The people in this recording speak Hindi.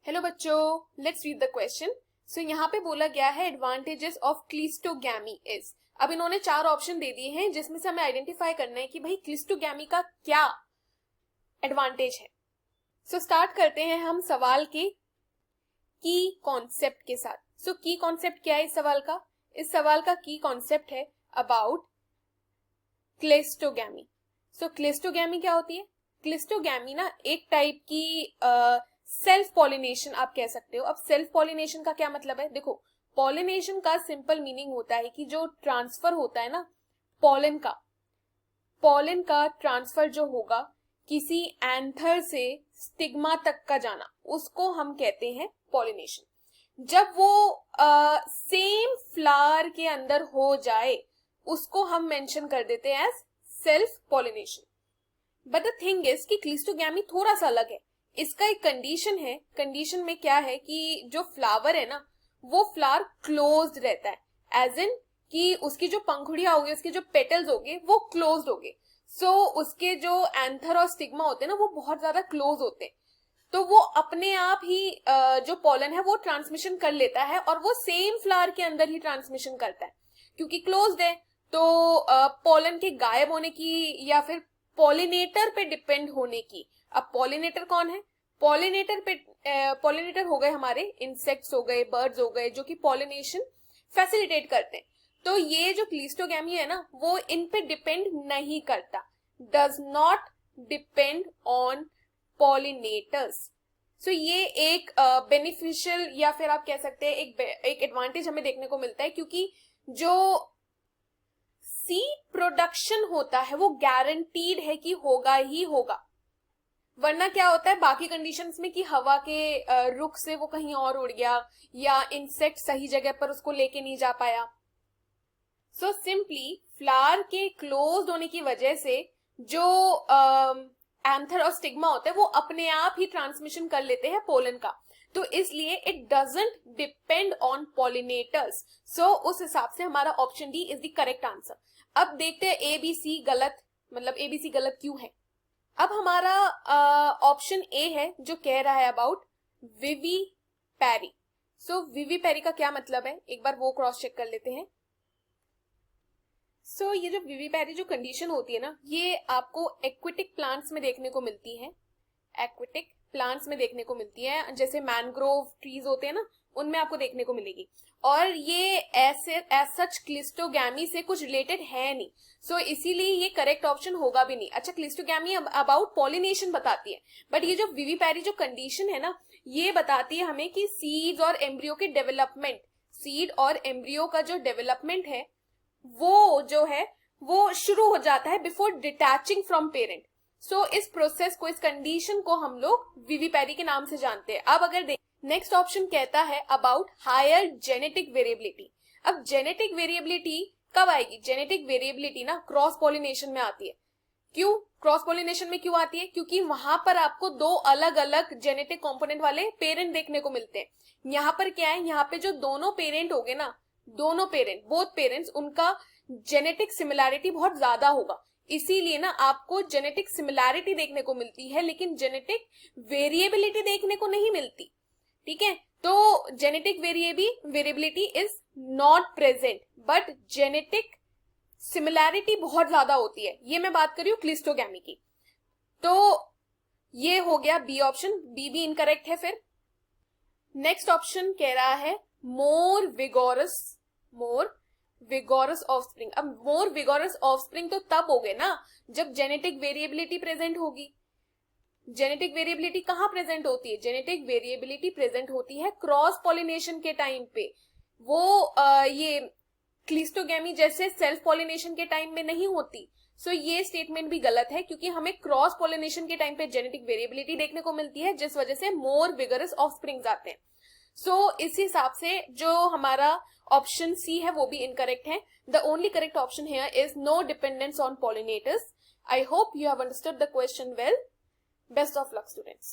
हेलो बच्चों, लेट्स रीड द क्वेश्चन। सो यहाँ पे बोला गया है एडवांटेजेस ऑफ क्लिस्टोगैमी इज। अब इन्होंने 4 ऑप्शन दे दिए हैं जिसमें से हमें आइडेंटिफाई करना है कि भाई क्लिस्टोगैमी का क्या एडवांटेज है। सो स्टार्ट करते हैं हम सवाल के की कॉन्सेप्ट के साथ। सो की कॉन्सेप्ट क्या है इस सवाल का? इस सवाल का की कॉन्सेप्ट है अबाउट क्लिस्टोगैमी। सो क्लिस्टोगैमी क्या होती है? क्लिस्टोगैमी ना एक टाइप की सेल्फ पॉलिनेशन आप कह सकते हो। अब सेल्फ पॉलिनेशन का क्या मतलब है? देखो, पॉलिनेशन का सिंपल मीनिंग होता है कि जो ट्रांसफर होता है ना पॉलन का ट्रांसफर जो होगा किसी एंथर से स्टिग्मा तक का जाना, उसको हम कहते हैं पॉलिनेशन। जब वो सेम फ्लावर के अंदर हो जाए उसको हम मेंशन कर देते हैं as self pollination. But the thing is कि क्लिस्टोगैमी थोड़ा सा अलग है। इसका एक कंडीशन है। कंडीशन में क्या है कि जो फ्लावर है ना वो फ्लावर क्लोज्ड रहता है, एज इन कि उसकी जो पंखुड़ियां होगी, उसके जो पेटल्स होंगे वो क्लोज्ड होंगे। सो उसके जो एंथर और स्टिग्मा होते हैं ना वो बहुत ज्यादा क्लोज होते हैं, तो वो अपने आप ही जो पॉलन है वो ट्रांसमिशन कर लेता है और वो सेम फ्लावर के अंदर ही ट्रांसमिशन करता है। क्योंकि क्लोज्ड है तो पॉलन के गायब होने की या फिर पॉलिनेटर पे डिपेंड होने की। अब पॉलिनेटर कौन है? पॉलिनेटर हो गए हमारे इंसेक्ट्स हो गए, बर्ड्स हो गए, जो कि पॉलिनेशन फैसिलिटेट करते हैं। तो ये जो क्लिस्टोगैमी है ना वो इन पे डिपेंड नहीं करता, does not depend on pollinators. So ये एक बेनिफिशियल या फिर आप कह सकते हैं एक एडवांटेज हमें देखने को मिलता है, क्योंकि जो सीड प्रोडक्शन होता है वो गारंटीड है कि होगा ही होगा। वरना क्या होता है बाकी कंडीशंस में कि हवा के रुख से वो कहीं और उड़ गया या इंसेक्ट सही जगह पर उसको लेके नहीं जा पाया। सो सिंपली फ्लावर के क्लोज होने की वजह से जो एंथर और स्टिग्मा होता है वो अपने आप ही ट्रांसमिशन कर लेते हैं पोलन का, तो इसलिए it doesn't depend on pollinators. So उस हिसाब से हमारा option D is the correct answer. अब देखते हैं एबीसी गलत, मतलब एबीसी गलत क्यों है। अब हमारा ऑप्शन ए है जो कह रहा है अबाउट विवी पैरी। सो विवी पैरी का क्या मतलब है, एक बार वो क्रॉस चेक कर लेते हैं। सो ये जो विवी पैरी जो कंडीशन होती है ना ये आपको एक्वेटिक प्लांट्स में देखने को मिलती है। एक्वेटिक प्लांट्स में देखने को मिलती है, जैसे मैनग्रोव ट्रीज होते हैं ना उनमें आपको देखने को मिलेगी। और ये ऐसे एज सच क्लिस्टोगैमी से कुछ रिलेटेड है नहीं, सो इसीलिए ये करेक्ट ऑप्शन होगा भी नहीं। अच्छा, क्लिस्टोगैमी अबाउट पॉलिनेशन बताती है, बट ये जो विवीपैरी जो कंडीशन है ना ये बताती है हमें कि सीड्स और एम्ब्रियो के डेवलपमेंट, सीड और एम्ब्रियो का जो डेवलपमेंट है वो जो है वो शुरू हो जाता है बिफोर डिटैचिंग फ्रॉम पेरेंट। सो इस प्रोसेस को, इस कंडीशन को हम लोग विवीपैरी के नाम से जानते हैं। अब अगर नेक्स्ट ऑप्शन कहता है अबाउट हायर जेनेटिक वेरिएबिलिटी। अब जेनेटिक वेरिएबिलिटी कब आएगी? जेनेटिक वेरिएबिलिटी ना क्रॉस पॉलिनेशन में आती है। क्यों क्रॉस पॉलिनेशन में क्यों आती है? क्योंकि वहां पर आपको 2 अलग अलग जेनेटिक कंपोनेंट वाले पेरेंट देखने को मिलते हैं। यहाँ पर क्या है, यहाँ पे जो दोनों पेरेंट होंगे ना, दोनों पेरेंट, बोथ पेरेंट्स, उनका जेनेटिक सिमिलैरिटी बहुत ज्यादा होगा। इसीलिए ना आपको जेनेटिक सिमिलैरिटी देखने को मिलती है लेकिन जेनेटिक वेरिएबिलिटी देखने को नहीं मिलती। ठीक है, तो genetic variability is not present but genetic similarity बहुत ज्यादा होती है। ये मैं बात कर रही हूं क्लिस्टोगैमी की। तो ये हो गया बी ऑप्शन, बी भी इनकरेक्ट है। फिर नेक्स्ट ऑप्शन कह रहा है मोर विगोरस ऑफस्प्रिंग। अब मोर विगोरस ऑफस्प्रिंग तो तब हो गए ना जब जेनेटिक वेरिएबिलिटी प्रेजेंट होगी। जेनेटिक वेरिएबिलिटी कहां प्रेजेंट होती है? जेनेटिक वेरिएबिलिटी प्रेजेंट होती है क्रॉस पॉलिनेशन के टाइम पे। वो ये क्लिस्टोगैमी जैसे सेल्फ पॉलिनेशन के टाइम में नहीं होती। सो ये स्टेटमेंट भी गलत है क्योंकि हमें क्रॉस पॉलिनेशन के टाइम पे जेनेटिक वेरिएबिलिटी देखने को मिलती है जिस वजह से मोर विगरस ऑफस्प्रिंग्स आते हैं। सो इस हिसाब से जो हमारा ऑप्शन सी है वो भी इनकरेक्ट है। The only correct option here is no dependence on pollinators. I hope you have understood the question well. Best of luck, students.